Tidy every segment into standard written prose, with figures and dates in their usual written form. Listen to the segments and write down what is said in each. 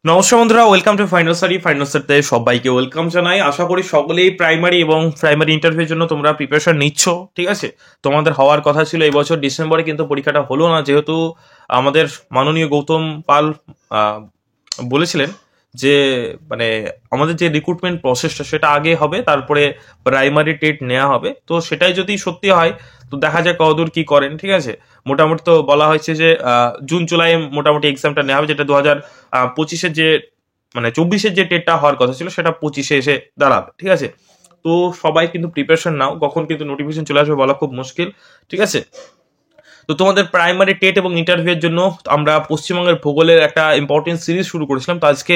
নমস্কার বন্ধুরা, welcome to final স্টাডিতে সবাইকে ওয়েলকাম জানাই। আশা করি সকলেই প্রাইমারি এবং প্রাইমারি ইন্টারভিউর জন্য তোমরা প্রিপারেশন নিচ্ছ। ঠিক আছে, তোমাদের হওয়ার কথা ছিল এই বছর ডিসেম্বরে, কিন্তু পরীক্ষাটা হলো না, যেহেতু আমাদের মাননীয় গৌতম পাল আহ, বলেছিলেন যে মানে আমাদের যে রিক্রুটমেন্ট প্রসেসটা সেটা আগে হবে, তারপরে প্রাইমারি টেট নেওয়া হবে। তো সেটাই যদি সত্যি হয় তো দেখা যাক কতদূর কি করেন। ঠিক আছে, মোটামুটি তো বলা হয়েছে যে জুন জুলাই মোটামুটি এক্সামটা নেওয়া হবে, যেটা 2025-এর যে মানে 24-এর যে টেটটা হওয়ার কথা ছিল সেটা 25-এ এসে দাঁড়াবে। ঠিক আছে, তো সবাই কিন্তু প্রিপারেশন নাও, কখন কিন্তু নোটিফিকেশন চলে আসবে বলা খুব মুশকিল। ঠিক আছে, তো তোমাদের প্রাইমারি টেট এবং ইন্টারভিউ এর জন্য আমরা পশ্চিমবঙ্গের ভূগোলের একটা ইম্পর্টেন্ট সিরিজ শুরু করেছিলাম। তো আজকে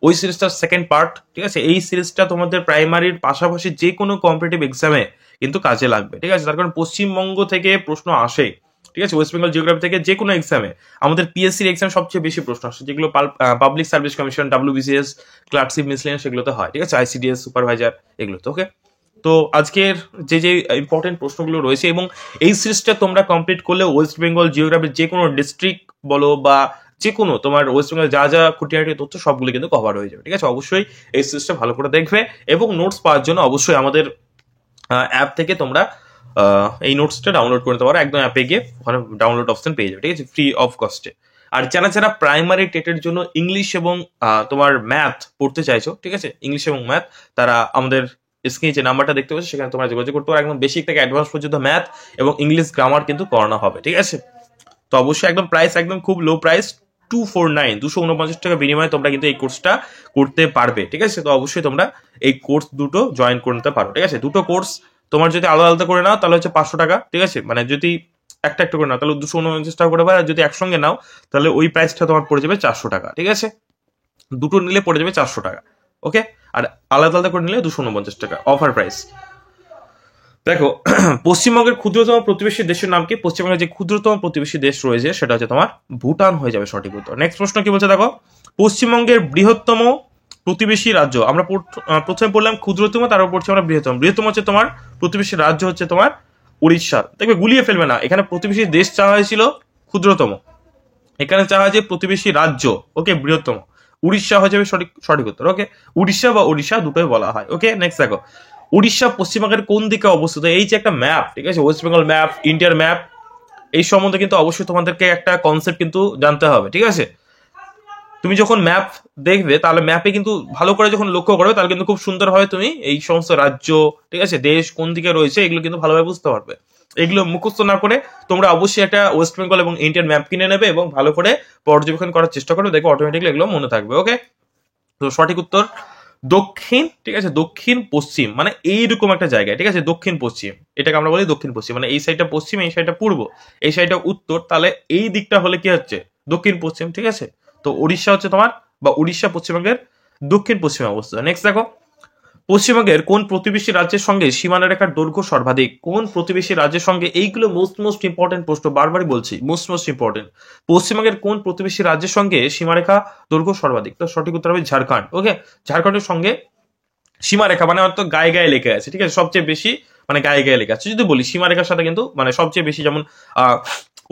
ওই সিরিজটার সেকেন্ড পার্ট। ঠিক আছে, এই সিরিজটা তোমাদের প্রাইমারির পাশাপাশি যে কোনো কম্পিটিটিভ এক্সামে কিন্তু কাজে লাগবে। ঠিক আছে, তার কারণ পশ্চিমবঙ্গ থেকে প্রশ্ন আসে। ঠিক আছে, ওয়েস্ট বেঙ্গল জিওগ্রাফি থেকে যে কোনো এক্সামে আমাদের পিএসসির এক্সাম সবচেয়ে বেশি প্রশ্ন আসে, যেগুলো public service commission, WBCS, clerkship, miscellaneous সেগুলোতে হয়। ঠিক আছে, আইসিডিএস, সুপারভাইজার, এগুলোতে। ওকে, তো আজকের যে যে ইম্পর্টেন্ট প্রশ্নগুলো রয়েছে এবং এই সিরিজটা তোমরা কমপ্লিট করলে ওয়েস্ট বেঙ্গল জিওগ্রাফির যে কোনো ডিস্ট্রিক্ট বলো বা যে কোনো তোমার ওয়েস্ট বেঙ্গল যা যা খুঁটিনাটি তথ্য সবগুলো কিন্তু কভার হয়ে যাবে। ঠিক আছে, অবশ্যই এই সিরিজটা ভালো করে দেখবে এবং নোটস পাওয়ার জন্য অবশ্যই আমাদের অ্যাপ থেকে তোমরা এই নোটসটা ডাউনলোড করে নিতে পারো। একদম অ্যাপে গিয়ে ওখানে ডাউনলোড অপশন পেয়ে যাবে। ঠিক আছে, ফ্রি অফ কস্টে। আর যারা যারা প্রাইমারি টেটের জন্য ইংলিশ এবং তোমার ম্যাথ পড়তে চাইছো, ঠিক আছে, ইংলিশ এবং ম্যাথ, তারা আমাদের স্ক্রিনে যে নাম্বারটা দেখতে পাচ্ছ সেখানে তোমরা যোগাযোগ করতে পারো। একদম বেসিক থেকে অ্যাডভান্স পর্যন্ত ম্যাথ এবং ইংলিশ গ্রামার কিন্তু করানো হবে। ঠিক আছে, তো অবশ্যই একদম প্রাইস একদম খুব লো প্রাইস, 249 বিনিময়ে তোমরা কিন্তু এই কোর্সটা করতে পারবে। ঠিক আছে, তো অবশ্যই তোমরা এই কোর্স দুটো জয়েন করে নিতে পারো। ঠিক আছে, দুটো কোর্স তোমার যদি আলাদা আলাদা করে নাও তাহলে হচ্ছে 500 টাকা। ঠিক আছে, মানে যদি একটা একটা করে নাও তাহলে 249 টাকা করে পাবে, আর যদি একসঙ্গে নাও তাহলে ওই প্রাইসটা তোমার পড়ে যাবে 400 টাকা। ঠিক আছে, দুটো নিলে পড়ে যাবে 400 টাকা। ওকে, আর আলাদা আলাদা করে নিলে 249 টাকা অফার প্রাইস। দেখো, পশ্চিমবঙ্গের ক্ষুদ্রতম প্রতিবেশী দেশের নাম কি? পশ্চিমবঙ্গের যে ক্ষুদ্রতম প্রতিবেশী দেশ রয়েছে সেটা হচ্ছে তোমার ভুটান হয়ে যাবে সঠিক উত্তর। নেক্সট প্রশ্ন কি বলছে দেখো, পশ্চিমবঙ্গের বৃহত্তম প্রতিবেশী রাজ্য। আমরা প্রথমে পড়লাম ক্ষুদ্রতম, তারপর পড়ছি আমরা বৃহত্তম। বৃহত্তম হচ্ছে তোমার প্রতিবেশী রাজ্য হচ্ছে তোমার উড়িষ্যা। দেখবে গুলিয়ে ফেলবে না, এখানে প্রতিবেশী দেশ চাওয়া হয়েছিল ক্ষুদ্রতম, এখানে চাওয়া হয়েছে প্রতিবেশী রাজ্য। ওকে, বৃহত্তম উড়িষ্যা হয়ে যাবে সঠিক সঠিক উত্তর। ওকে, উড়িষ্যা বা ওড়িশা দুটোই বলা হয়। ওকে, নেক্সট দেখো, উড়িষ্যা পশ্চিমবঙ্গের কোন দিকে অবস্থিত? এই যে একটা ম্যাপ, ঠিক আছে, ওয়েস্ট বেঙ্গল ম্যাপ, ইন্ডিয়ার ম্যাপ, এই সম্বন্ধে কিন্তু অবশ্যই তোমাদেরকে একটা কনসেপ্ট কিন্তু জানতে হবে। ঠিক আছে, তুমি যখন ম্যাপ দেখবে তাহলে ম্যাপে কিন্তু ভালো করে যখন লক্ষ্য করবে তাহলে কিন্তু খুব সুন্দরভাবে তুমি এই সমস্ত রাজ্য, ঠিক আছে, দেশ কোন দিকে রয়েছে এগুলো কিন্তু ভালোভাবে বুঝতে পারবে। এগুলো মুখস্থ না করে তোমরা অবশ্যই একটা ওয়েস্ট বেঙ্গল এবং ইন্ডিয়ান ম্যাপ কিনে নেবে এবং ভালো করে পর্যবেক্ষণ করার চেষ্টা করবে, দেখবে অটোমেটিকলি এগুলো মনে থাকবে। ওকে, তো সঠিক উত্তর দক্ষিণ। ঠিক আছে, দক্ষিণ পশ্চিম মানে এইরকম একটা জায়গায়। ঠিক আছে, দক্ষিণ পশ্চিম, এটাকে আমরা বলি দক্ষিণ পশ্চিম, মানে এই সাইডটা পশ্চিম, এই সাইডটা পূর্ব, এই সাইডটা উত্তর, তাহলে এই দিকটা হলে কি হচ্ছে দক্ষিণ পশ্চিম। ঠিক আছে, তো উড়িষ্যা হচ্ছে তোমার বা উড়িষ্যা পশ্চিমবঙ্গের দক্ষিণ পশ্চিমে অবস্থিত। নেক্সট দেখো, পশ্চিমবঙ্গের কোন প্রতিবেশী রাজ্যের সঙ্গে সীমানা রেখার দৈর্ঘ্য সর্বাধিক? কোন প্রতিবেশী রাজ্যের সঙ্গে, এইগুলো মোস্ট ইম্পর্টেন্ট প্রশ্ন, বারবারই বলছি মোস্ট ইম্পর্টেন্ট। পশ্চিমবঙ্গের কোন প্রতিবেশী রাজ্যের সঙ্গে সীমারেখা দৈর্ঘ্য সর্বাধিক? তো সঠিক উত্তর হবে ঝাড়খণ্ড। ওকে, ঝাড়খণ্ডের সঙ্গে সীমারেখা মানে অর্থ গায়ে গায়ে লেখা আছে। ঠিক আছে, সবচেয়ে বেশি মানে গায়ে গায়ে লেখা আছে। যদি বলি সীমারেখার সাথে কিন্তু মানে সবচেয়ে বেশি, যেমন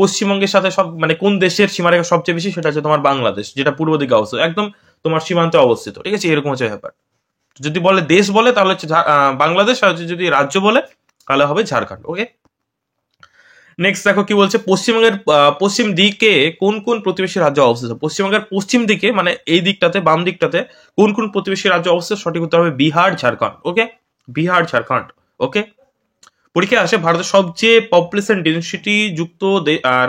পশ্চিমবঙ্গের সাথে সব মানে কোন দেশের সীমারেখা সবচেয়ে বেশি, সেটা হচ্ছে তোমার বাংলাদেশ, যেটা পূর্ব দিকে অবস্থিত, একদম তোমার সীমান্তে অবস্থিত। ঠিক আছে, এরকম হচ্ছে ব্যাপার। যদি বলে দেশ বলে তাহলে হচ্ছে বাংলাদেশ, আর যদি রাজ্য বলে তাহলে হবে ঝাড়খণ্ড। ওকে, নেক্সট দেখো কি বলছে, পশ্চিমবঙ্গের পশ্চিম দিকে কোন কোন প্রতিবেশী রাজ্য অবস্থিত? পশ্চিমবঙ্গের পশ্চিম দিকে মানে এই দিকটাতে, বাম দিকটাতে কোন কোন প্রতিবেশী রাজ্য অবস্থিত? সঠিক উত্তর হবে বিহার, ঝাড়খণ্ড। ওকে, বিহার, ঝাড়খণ্ড। ওকে, পরীক্ষায় আসে ভারতের সবচেয়ে পপুলেশন ডেন্সিটি যুক্ত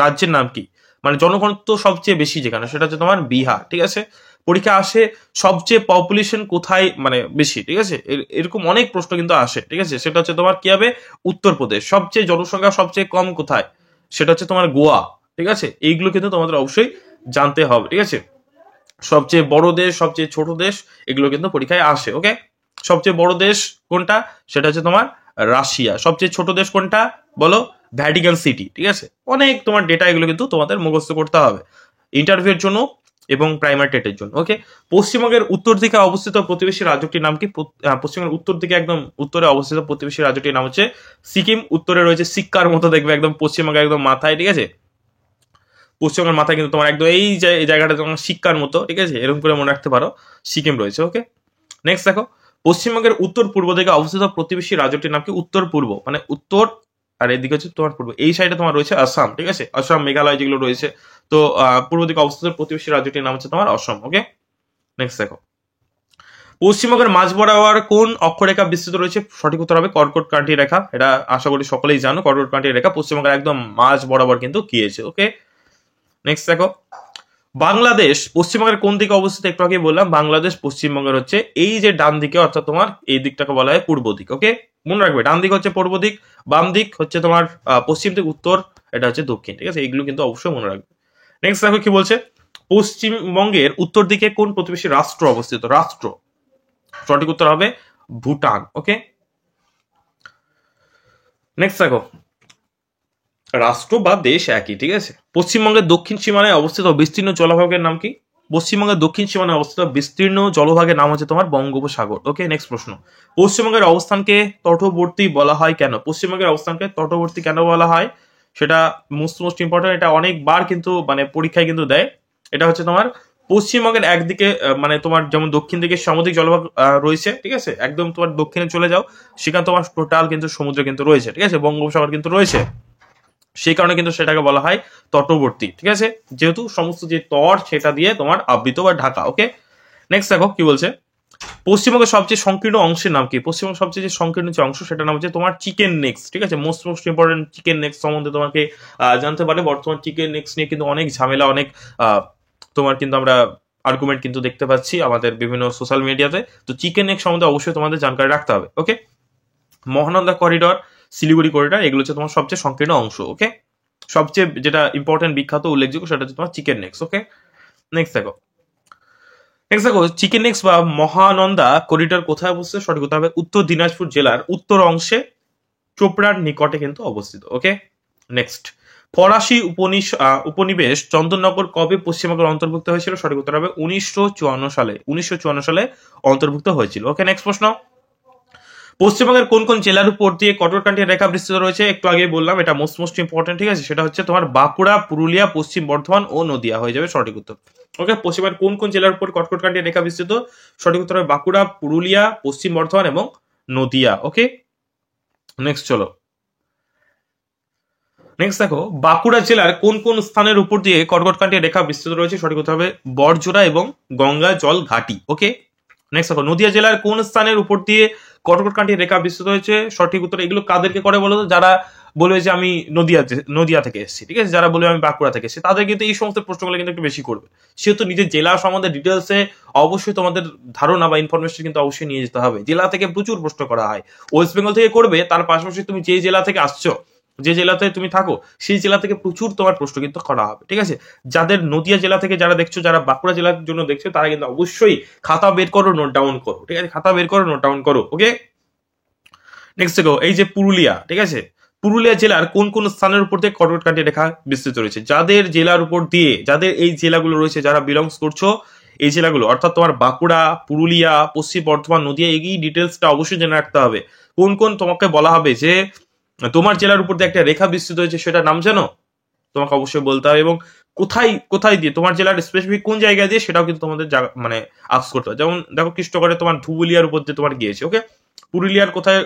রাজ্যের নাম কি? মানে জনঘনত্ব সবচেয়ে বেশি যেখানে, সেটা হচ্ছে তোমার বিহার। ঠিক আছে, পরীক্ষা আসে সবচেয়ে পপুলেশন কোথায় মানে বেশি। ঠিক আছে, এরকম অনেক প্রশ্ন কিন্তু আসে। ঠিক আছে, সেটা হচ্ছে তোমার কি হবে, উত্তরপ্রদেশ। সবচেয়ে জনসংখ্যা সবচেয়ে কম কোথায়? সেটা হচ্ছে তোমার গোয়া। ঠিক আছে, এইগুলো কিন্তু তোমাদের অবশ্যই জানতে হবে। ঠিক আছে, সবচেয়ে বড় দেশ, সবচেয়ে ছোট দেশ, এগুলো কিন্তু পরীক্ষায় আসে। ওকে, সবচেয়ে বড় দেশ কোনটা? সেটা হচ্ছে তোমার রাশিয়া। সবচেয়ে ছোট দেশ কোনটা বলো? Vatican city. ঠিক আছে, অনেক তোমার ডেটা, এগুলো কিন্তু তোমাদের মুখস্থ করতে হবে ইন্টারভিউর জন্য এবং প্রাইমারি টেটের জন্য। ওকে, পশ্চিমবঙ্গের উত্তর দিকে অবস্থিত প্রতিবেশী রাজ্যটির নাম কি? পশ্চিমবঙ্গের উত্তর দিকে একদম উত্তরে অবস্থিত প্রতিবেশী রাজ্যটির নাম হচ্ছে সিকিম। উত্তরে রয়েছে সিক্কার মতো দেখবে একদম পশ্চিমবঙ্গে একদম মাথায়। ঠিক আছে, পশ্চিমবঙ্গের মাথায় কিন্তু তোমার একদম এই যে এই জায়গাটা তোমার শিক্ষার মতো, ঠিক আছে, এরকম করে মনে রাখতে পারো, সিকিম রয়েছে। ওকে, নেক্সট দেখো, পশ্চিমবঙ্গের উত্তর পূর্ব দিকে অবস্থিত প্রতিবেশী রাজ্যটির নাম কি? উত্তর পূর্ব মানে উত্তর, আর এদিকে হচ্ছে তোমার পূর্ব, এই সাইডে তোমার রয়েছে আসাম, ঠিক আছে, আসাম মেঘালয় যেগুলো রয়েছে। তো পূর্ব দিকে অবস্থিত প্রতিবেশী রাজ্যটির নাম হচ্ছে তোমার অসম। ওকে, নেক্সট দেখো, পশ্চিমবঙ্গের মাঝ বরাবর কোন অক্ষরেখা বিস্তৃত রয়েছে? সঠিক উত্তর হবে কর্কট ক্রান্তি রেখা। এটা আশা করি সকলেই জানো, কর্কট ক্রান্তি রেখা পশ্চিমবঙ্গের একদম মাঝ বরাবর কিন্তু গিয়েছে। ওকে, নেক্সট দেখো, বাংলাদেশ পশ্চিমবঙ্গের কোন দিকে অবস্থিত? একটু আগে বললাম বাংলাদেশ পশ্চিমবঙ্গের হচ্ছে এই যে ডান দিকে, অর্থাৎ তোমার এই দিকটাকে বলা হয় পূর্ব দিক। ওকে, মনে রাখবে ডান দিক হচ্ছে পূর্ব দিক, বাম দিক হচ্ছে তোমার পশ্চিম দিক, উত্তর এটা হচ্ছে দক্ষিণ, ঠিক আছে, এইগুলো কিন্তু অবশ্যই মনে রাখবে। নেক্সট দেখো কি বলছে, পশ্চিমবঙ্গের উত্তর দিকে কোন প্রতিবেশী রাষ্ট্র অবস্থিত? রাষ্ট্র, সঠিক উত্তর হবে ভুটান। ওকে, নেক্সট দেখো, রাষ্ট্র বা দেশ একই, ঠিক আছে। পশ্চিমবঙ্গের দক্ষিণ সীমানায় অবস্থিত বিস্তীর্ণ জলভাগের নাম কি? পশ্চিমবঙ্গের দক্ষিণ সীমানায় অবস্থিত বিস্তীর্ণ জলভাগের নাম হচ্ছে তোমার বঙ্গোপসাগর। ওকে, নেক্সট প্রশ্ন, পশ্চিমবঙ্গের অবস্থানকে তটবর্তী বলা হয় কেন? পশ্চিমবঙ্গের অবস্থানকে তটবর্তী কেন বলা হয়? সেটা মোস্ট ইম্পর্টেন্ট, এটা অনেকবার কিন্তু মানে পরীক্ষায় কিন্তু দেয়। এটা হচ্ছে তোমার পশ্চিমবঙ্গের একদিকে মানে তোমার যেমন দক্ষিণ দিকে সামুদ্রিক জলভাগ রয়েছে, ঠিক আছে, একদম তোমার দক্ষিণে চলে যাও, সেখানে তোমার টোটাল কিন্তু সমুদ্র কিন্তু রয়েছে, ঠিক আছে, বঙ্গোপসাগর কিন্তু রয়েছে, সেই কারণে কিন্তু সেটাকে বলা হয় তটবর্তী, ঠিক আছে, যেহেতু সমস্ত যে তট সেটা দিয়ে তোমার আবৃত বা ঢাকা। ওকে, নেক্সট দেখো কি বলছে, পশ্চিমবঙ্গের সবচেয়ে সংকীর্ণ অংশের নাম কি? পশ্চিমবঙ্গের সবচেয়ে যে সংকীর্ণ যে অংশ সেটার নাম হচ্ছে তোমার চিকেন নেক্স, ঠিক আছে, মোস্ট ইম্পর্টেন্ট চিকেন নেক্স সম্বন্ধে তোমাকে জানতে পারে। বর্তমান চিকেন নেক্স নিয়ে কিন্তু অনেক ঝামেলা, অনেক তোমার কিন্তু আমরা আর্গুমেন্ট কিন্তু দেখতে পাচ্ছি আমাদের বিভিন্ন সোশ্যাল মিডিয়াতে। তো চিকেন নেক্স সম্বন্ধে অবশ্যই তোমাদের জানকারি রাখতে হবে। ওকে, মহানন্দা করিডর, শিলিগুড়ি করিডর, এগুলো হচ্ছে তোমার সবচেয়ে সংকীর্ণ অংশ। ওকে, সবচেয়ে যেটা ইম্পর্টেন্ট বিখ্যাত উল্লেখযোগ্য সেটা হচ্ছে তোমার চিকেন নেক্স। ওকে, নেক্সট দেখো, চিকেন নেক্স বা মহানন্দা করিডোর কোথায় অবস্থিত? সঠিক উত্তর হবে উত্তর দিনাজপুর জেলার উত্তর অংশে চোপড়ার নিকটে কিন্তু অবস্থিত। ওকে, নেক্সট, ফরাসি উপনিবেশ চন্দননগর কবে পশ্চিমবঙ্গের অন্তর্ভুক্ত হয়েছিল? সঠিক উত্তর হবে 1954 সালে। 1954 সালে অন্তর্ভুক্ত হয়েছিল। ওকে, নেক্সট প্রশ্ন, পশ্চিমবঙ্গের কোন কোন জেলার উপর দিয়ে কটরকান্টির রেখা বিস্তৃত রয়েছে? একটু আগে বললাম, এটা মোস্ট ইম্পর্টেন্ট, ঠিক আছে, সেটা হচ্ছে তোমার বাঁকুড়া, পুরুলিয়া, পশ্চিম বর্ধমান ও নদিয়া হয়ে যাবে সঠিক উত্তর। ওকে, পশ্চিমবঙ্গের কোন কোন জেলার উপর কটরকান্টির রেখা বিস্তৃত? সঠিক উত্তর হবে বাঁকুড়া, পুরুলিয়া, পশ্চিম বর্ধমান এবং নদিয়া। ওকে, নেক্সট চলো, নেক্সট দেখো, বাঁকুড়া জেলার কোন কোন স্থানের উপর দিয়ে কটরকান্টির রেখা বিস্তৃত রয়েছে? সঠিক উত্তর হবে বড়জোড়া এবং গঙ্গা জল ঘাটি। ওকে, নেক্সট দেখো, নদিয়া জেলার কোন স্থানের উপর দিয়ে কটরকান্টির রেখা বিস্তৃত হয়েছে? সঠিক উত্তর, এগুলো কাদেরকে করে বলো তো? যারা বলবে যে আমি নদিয়া থেকে এসেছি, ঠিক আছে, যারা বলবে আমি বাঁকুড়া থেকে এসেছি, তাদের কিন্তু এই সমস্ত প্রশ্নগুলো কিন্তু একটু বেশি করবে। সেহেতু নিজের জেলা সম্বন্ধে ডিটেলসে অবশ্যই তোমাদের ধারণা বা ইনফরমেশন কিন্তু অবশ্যই নিয়ে যেতে হবে। জেলা থেকে প্রচুর প্রশ্ন করা হয়, ওয়েস্ট বেঙ্গল থেকে করবে, তার পাশাপাশি তুমি যে জেলা থেকে আসছো, যে জেলাতে তুমি থাকো, সেই জেলা থেকে প্রচুর তোমার প্রশ্ন কিন্তু করা হবে, ঠিক আছে। যাদের নদিয়া জেলা থেকে যারা দেখছো, যারা বাঁকুড়া জেলার জন্য দেখছো, তারা কিন্তু অবশ্যই খাতা বের করো, নোট ডাউন করো, ঠিক আছে, খাতা বের করো, নোট ডাউন করো। ওকে, নেক্সট দেখো, এই যে পুরুলিয়া, ঠিক আছে, পুরুলিয়া জেলার কোন কোন স্থানের উপর দিয়ে কটরকান্টি রেখা বিস্তৃত রয়েছে? যাদের জেলার উপর দিয়ে, যাদের এই জেলাগুলো রয়েছে, যারা বিলংস করছো এই জেলাগুলো, অর্থাৎ তোমার বাঁকুড়া, পুরুলিয়া, পশ্চিম বর্ধমান, নদিয়া, এই ডিটেলসটা অবশ্যই জেনে রাখতে হবে। কোন কোন তোমাকে বলা হবে যে তোমার জেলার উপর দিয়ে একটা রেখা বিস্তৃত হয়েছে, সেটা নাম জানো? তোমাকে অবশ্যই বলতে হবে, এবং কোথায় কোথায় দিয়ে, তোমার জেলার স্পেসিফিক কোন জায়গায় দিয়ে, সেটাও কিন্তু তোমাদের মানে আক্স করতে হবে। যেমন দেখো, কৃষ্ণগড়ে তোমার ধুবুলিয়ার উপর দিয়ে তোমার গিয়েছে। ওকে, পুরুলিয়ার কোথায়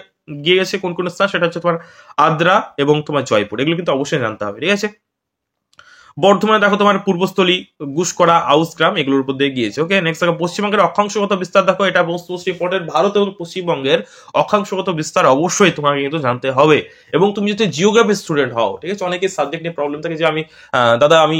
গিয়ে গেছে, কোন কোন স্থান, সেটা হচ্ছে তোমার আদ্রা এবং তোমার জয়পুর, এগুলো কিন্তু অবশ্যই জানতে হবে, ঠিক আছে। বর্ধমানে দেখো তোমার পূর্বস্থলী, গুসকরা, আউসগ্রাম, এগুলোর উপর দিয়ে গিয়েছে। ওকে, নেক্সট দেখো, পশ্চিমবঙ্গের অক্ষাংশগত বিস্তার দেখো, এটা মোস্ট ইম্পর্টেন্ট, ভারত এবং পশ্চিমবঙ্গের অক্ষাংশগত বিস্তার অবশ্যই তোমাকে কিন্তু জানতে হবে। এবং তুমি যদি জিওগ্রাফি স্টুডেন্ট হও, ঠিক আছে, অনেকের সাবজেক্ট নিয়ে প্রবলেম থাকে যে আমি দাদা আমি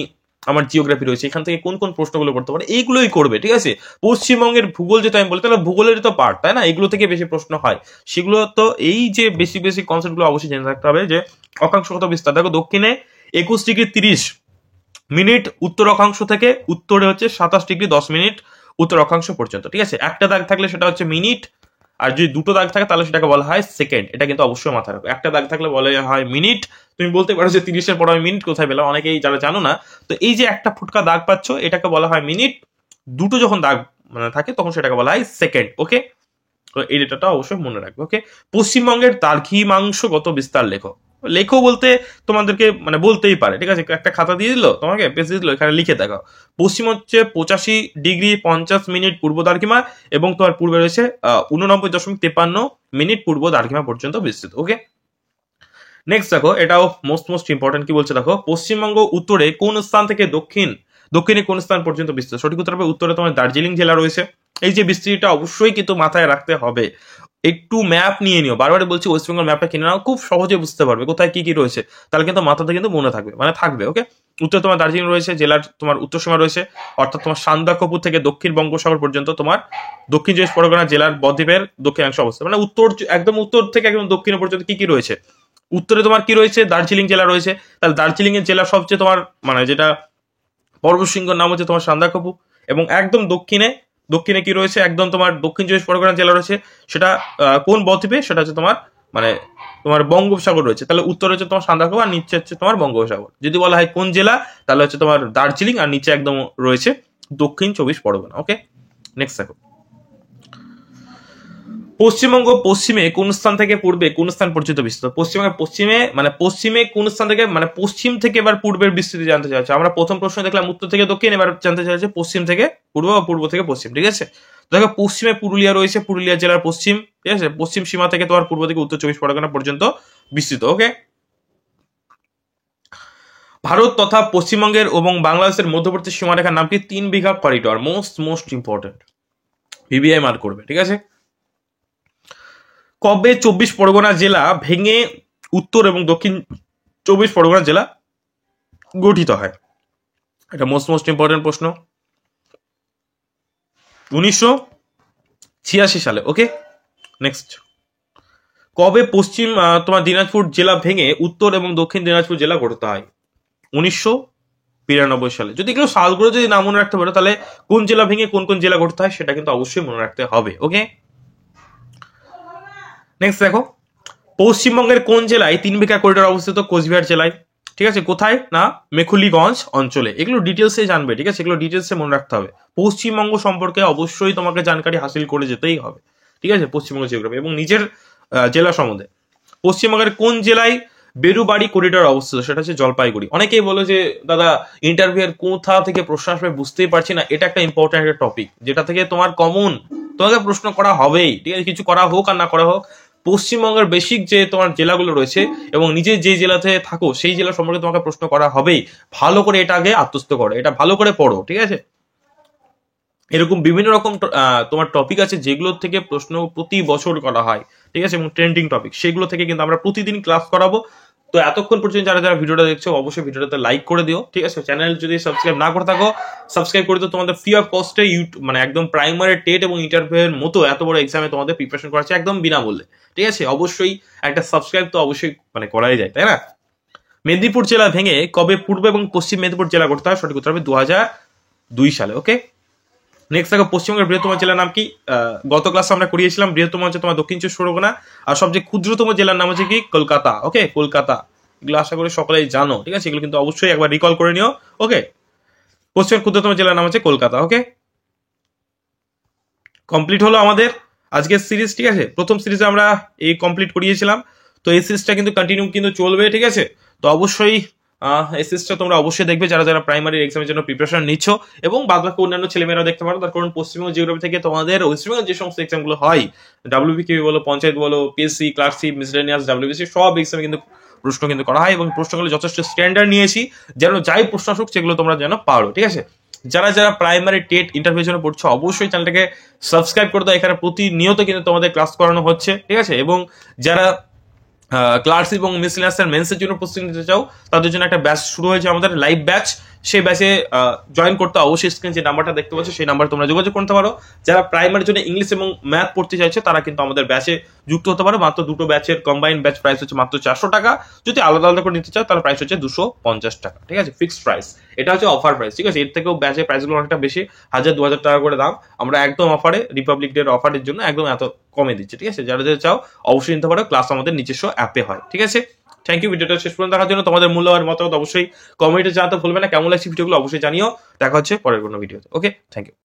আমার জিওগ্রাফি রয়েছে, এখান থেকে কোন কোন প্রশ্নগুলো করতে পারে, এইগুলোই করবে, ঠিক আছে। পশ্চিমবঙ্গের ভূগোল যেটা আমি বলি, তাহলে ভূগোলের তো পার্ট, তাই না, এগুলো থেকে বেশি প্রশ্ন হয়, সেগুলো তো এই যে বেসিক বেসিক কনসেপ্টগুলো অবশ্যই জেনে থাকতে হবে। যে অক্ষাংশগত বিস্তার দেখো, দক্ষিণে 21°30' উত্তর অক্ষাংশ থেকে উত্তরে হচ্ছে 27°10' উত্তর অক্ষাংশ পর্যন্ত, ঠিক আছে। একটা দাগ থাকলে সেটা হচ্ছে মিনিট, আর যদি দুটো দাগ থাকে তাহলে সেটাকে বলা হয় সেকেন্ড। এটা কিন্তু অবশ্যই মাথায় রাখো, একটা দাগ থাকলে বলা হয় মিনিট। তুমি বলতে পারো যে 30-এর পর আমি মিনিট কোথায় পেলাম, অনেকেই যারা জানো না, তো এই যে একটা ফুটকা দাগ পাচ্ছ, এটাকে বলা হয় মিনিট। দুটো যখন দাগ মানে থাকে তখন সেটাকে বলা হয় সেকেন্ড। ওকে, তো এই ডেটাটা অবশ্যই মনে রাখবে। ওকে, পশ্চিমবঙ্গের দ্রাঘিমাংশগত বিস্তার লেখো। লেখো বলতে তোমাদেরকে মানে বলতেই পারে, ঠিক আছে, একটা খাতা দিয়ে দিল তোমাকে, পেজ দিয়ে দিল, এখানে লিখে দেখাও। পশ্চিম হচ্ছে 85°50' পূর্ব দ্রাঘিমা এবং তোমার পূর্বে রয়েছে 89.53 পূর্ব দ্রাঘিমা পর্যন্ত বিস্তৃত। ওকে, নেক্সট দেখো, এটাও মোস্ট ইম্পর্টেন্ট, কি বলছে দেখো, পশ্চিমবঙ্গ উত্তরে কোন স্থান থেকে দক্ষিণে কোন স্থান পর্যন্ত বিস্তৃত? সঠিক উত্তর হবে উত্তরে তোমার দার্জিলিং জেলা রয়েছে। এই যে বিস্তৃতিটা অবশ্যই কিন্তু মাথায় রাখতে হবে। একটু ম্যাপ নিয়ে নিও, বারবার বলছি ওয়েস্ট বেঙ্গল ম্যাপটা কিনে নাও, খুব সহজে বুঝতে পারবে কোথায় কি কি রয়েছে, তাহলে কিন্তু মাথাতে কিন্তু মনে থাকবে, মানে থাকবে। ওকে, উত্তরে তোমার দার্জিলিং রয়েছে, জেলার তোমার উত্তর সীমা রয়েছে, অর্থাৎ তোমার সান্দাকফু থেকে দক্ষিণ বঙ্গোপসাগর পর্যন্ত তোমার দক্ষিণ চব্বিশ পরগনা জেলার বদ্বীপের দক্ষিণাংশ অবস্থা, মানে একদম উত্তর থেকে একদম দক্ষিণ পর্যন্ত কি কি রয়েছে। উত্তরে তোমার কি রয়েছে, দার্জিলিং জেলা রয়েছে, তাহলে দার্জিলিং এর জেলা সবচেয়ে তোমার মানে যেটা পর্বতশৃঙ্গের নাম হচ্ছে তোমার সান্দাকফু। এবং একদম দক্ষিণে কি রয়েছে, একদম তোমার দক্ষিণ চব্বিশ পরগনা জেলা রয়েছে, সেটা কোন বদ্বীপে, সেটা হচ্ছে তোমার মানে তোমার বঙ্গোপসাগর রয়েছে, তাহলে উত্তরে হচ্ছে তোমার সান্দাকফু আর নিচে হচ্ছে তোমার বঙ্গোপসাগর। যদি বলা হয় কোন জেলা, তাহলে হচ্ছে তোমার দার্জিলিং, আর নিচে একদম রয়েছে দক্ষিণ চব্বিশ পরগনা। ওকে, নেক্সট দেখো, পশ্চিমবঙ্গ পশ্চিমে কোন স্থান থেকে পূর্বে কোন স্থান পর্যন্ত বিস্তৃত? পশ্চিমবঙ্গের পশ্চিমে কোন স্থান থেকে, মানে পশ্চিম থেকে এবার পূর্বের বিস্তৃতি জানতে চাইছে। আমরা প্রথম প্রশ্ন দেখলাম উত্তর থেকে দক্ষিণ, এবার জানতে চাইছে পশ্চিম থেকে পূর্ব বা পূর্ব থেকে পশ্চিম। ঠিক আছে, দেখো পশ্চিমে পুরুলিয়া রয়েছে, পুরুলিয়া জেলার পশ্চিম, ঠিক আছে, পশ্চিম সীমা থেকে তোমার পূর্ব থেকে উত্তর চব্বিশ পরগনা পর্যন্ত বিস্তৃত। ওকে, ভারত তথা পশ্চিমবঙ্গের এবং বাংলাদেশের মধ্যবর্তী সীমারেখার নাম কি? 3 বিঘা corridor. Most important, VVI mark করবে। ঠিক আছে, কবে 24 পরগনা জেলা ভেঙে উত্তর এবং দক্ষিণ 24 পরগনা জেলা গঠিত হয়? এটা মোস্ট ইম্পর্টেন্ট প্রশ্ন, 1986 সালে। ওকে, নেক্সট, কবে পশ্চিম তোমার দিনাজপুর জেলা ভেঙে উত্তর এবং দক্ষিণ দিনাজপুর জেলা গঠিত হয়? 1992 সালে। যদি কেউ সালগুলো যদি না মনে রাখতে পারো, তাহলে কোন জেলা ভেঙে কোন জেলা গঠিত হয় সেটা কিন্তু অবশ্যই মনে রাখতে হবে। ওকে, নেক্সট দেখো, পশ্চিমবঙ্গের কোন জেলায় 3 বিঘা করিডোর অবস্থিত? কোচবিহার জেলায়। ঠিক আছে, কোথায় না? মেখুলিগঞ্জ অঞ্চলে। এগুলো ডিটেলসে জানবে, ঠিক আছে, এগুলো ডিটেলসে মনে রাখতে হবে। পশ্চিমবঙ্গ সম্পর্কে অবশ্যই তোমাকে জানকারি হাসিল করে যেতেই হবে, ঠিক আছে, পশ্চিমবঙ্গ জিওগ্রাফি এবং নিজের জেলা সম্বন্ধে। পশ্চিমবঙ্গের কোন জেলায় বেরুবাড়ি করিডোর অবস্থিত? সেটা হচ্ছে জলপাইগুড়ি। অনেকেই বলে যে দাদা ইন্টারভিউ এর কোথা থেকে প্রশ্ন আসবে বুঝতেই পারছি না। এটা একটা ইম্পর্টেন্ট একটা টপিক, যেটা থেকে তোমার কমন তোমাকে প্রশ্ন করা হবেই, ঠিক আছে, কিছু করা হোক আর না করা হোক। পশ্চিমবঙ্গের বেসিক যে তোমার জেলাগুলো রয়েছে এবং নিজে যে জেলাতে থাকো সেই জেলা সম্পর্কে তোমাকে প্রশ্ন করা হবেই। ভালো করে এটা আগে আত্মস্থ করো, এটা ভালো করে পড়ো, ঠিক আছে। এরকম বিভিন্ন রকম তোমার টপিক আছে যেগুলোর থেকে প্রশ্ন প্রতি বছর করা হয়, ঠিক আছে, এবং ট্রেন্ডিং টপিক, সেগুলো থেকে কিন্তু আমরা প্রতিদিন ক্লাস করাবো। তো এতক্ষণ পর্যন্ত যারা ভিডিওটা দেখছো অবশ্যই ভিডিওটাতে লাইক করে দিও, ঠিক আছে। চ্যানেল যদি সাবস্ক্রাইব না করে থাকো সাবস্ক্রাইব করে দিও। তোমাদের ফ্রি অফ কস্টে মানে একদম প্রাইমারি টেট এবং ইন্টারভিউ এর মতো এত বড় এক্সামে তোমাদের প্রিপারেশন করাচ্ছে একদম বিনামূল্যে, ঠিক আছে। অবশ্যই একটা সাবস্ক্রাইব তো অবশ্যই মানে করাই যায়, তাই না। মেদিনীপুর জেলা ভেঙে কবে পূর্ব এবং পশ্চিম মেদিনীপুর জেলা করতে হয়? সঠিক উত্তর হবে 2002 সালে। ওকে, নেক্সট দেখো, পশ্চিমবঙ্গের বৃহত্তম জেলার নাম কি? গত ক্লাসে আমরা করিয়েছিলাম, বৃহত্তম হচ্ছে তোমার দক্ষিণ চব্বিশ পরগনা, আর সবচেয়ে ক্ষুদ্রতম জেলার নাম হচ্ছে কি? কলকাতা। ওকে, কলকাতা। এগুলো আশা করি সকলেই জানো, ঠিক আছে, এগুলো কিন্তু অবশ্যই একবার রিকল করে নিও। ওকে, পশ্চিমের ক্ষুদ্রতম জেলার নাম হচ্ছে কলকাতা। ওকে, কমপ্লিট হলো আমাদের আজকের সিরিজ, ঠিক আছে। প্রথম সিরিজে আমরা এই কমপ্লিট করিয়েছিলাম, তো এই সিরিজটা কিন্তু কন্টিনিউ কিন্তু চলবে, ঠিক আছে। তো অবশ্যই এই সিরিজটা তোমরা অবশ্যই দেখবে যারা যারা প্রাইমারি এক্সামের জন্য প্রিপারেশন নিচ্ছ, এবং বাদ বাকি অন্যান্য ছেলেমেয়েরাও দেখতে পারো। তার কারণ পশ্চিমবঙ্গ জিওগ্রাফি থেকে তোমাদের ওয়েস্টবেঙ্গল যে সমস্ত এক্সামগুলো হয়, ডাব্লিউবিকিউ বলো, পঞ্চায়েত বলো, পিএসসি, ক্লার্কশিপ, মিসলেনিয়াস, ডাব্লিউবিসি, সব এক্সামে কিন্তু প্রশ্ন কিন্তু করা হয়, এবং প্রশ্নগুলো যথেষ্ট স্ট্যান্ডার্ড নিয়েছি, যেন যাই প্রশ্ন আসুক সেগুলো তোমরা যেন পারো, ঠিক আছে। যারা যারা প্রাইমারি টেট ইন্টারভিউ জন্য পড়ছো অবশ্যই চ্যানেলটাকে সাবস্ক্রাইব করে দাও। এখানে প্রতিনিয়ত কিন্তু তোমাদের ক্লাস করানো হচ্ছে, ঠিক আছে। এবং যারা ক্লার্কশিপ এবং মিসলেনিয়াসের মেন্সের জন্য প্রস্তুতি নিতে চাও তাদের জন্য একটা ব্যাচ শুরু হয়েছে, আমাদের লাইভ ব্যাচ। সেই ব্যাচে জয়েন করতে অবশ্যই স্ক্রিন যে নাম্বারটা দেখতে পাচ্ছ সেই নাম্বারে তোমরা যোগাযোগ করতে পারো। যারা প্রাইমারির জন্য ইংলিশ এবং ম্যাথ পড়তে চাইছে তারা কিন্তু আমাদের ব্যাচে যুক্ত হতে পারো। মাত্র দুটো ব্যাচের কম্বাইন ব্যাচ প্রাইস হচ্ছে মাত্র 400 টাকা। যদি আলাদা আলাদা করে নিতে চাও তাহলে প্রাইস হচ্ছে 250 টাকা, ঠিক আছে, ফিক্সড প্রাইস। এটা হচ্ছে অফার প্রাইস, ঠিক আছে। এর থেকেও ব্যাচের প্রাইসগুলো অনেকটা বেশি, 1000-2000 টাকা করে দাম। আমরা একদম অফারে, রিপাবলিক ডের অফারের জন্য একদম এত কমে দিচ্ছি, ঠিক আছে। যারা যারা চাও অবশ্যই নিতে পারো, ক্লাস আমাদের নিজস্ব অ্যাপে হয়, ঠিক আছে। থ্যাংক ইউ ভিডিওটা শেষ পর্যন্ত দেখার জন্য। তোমাদের মূল্যবান মতামত অবশ্যই কমেন্টে জানাতে ভুলবে না। কেমন লাগছে ভিডিওগুলো অবশ্যই জানিও। দেখা হচ্ছে পরের কোনো ভিডিওতে। ওকে, থ্যাংক ইউ।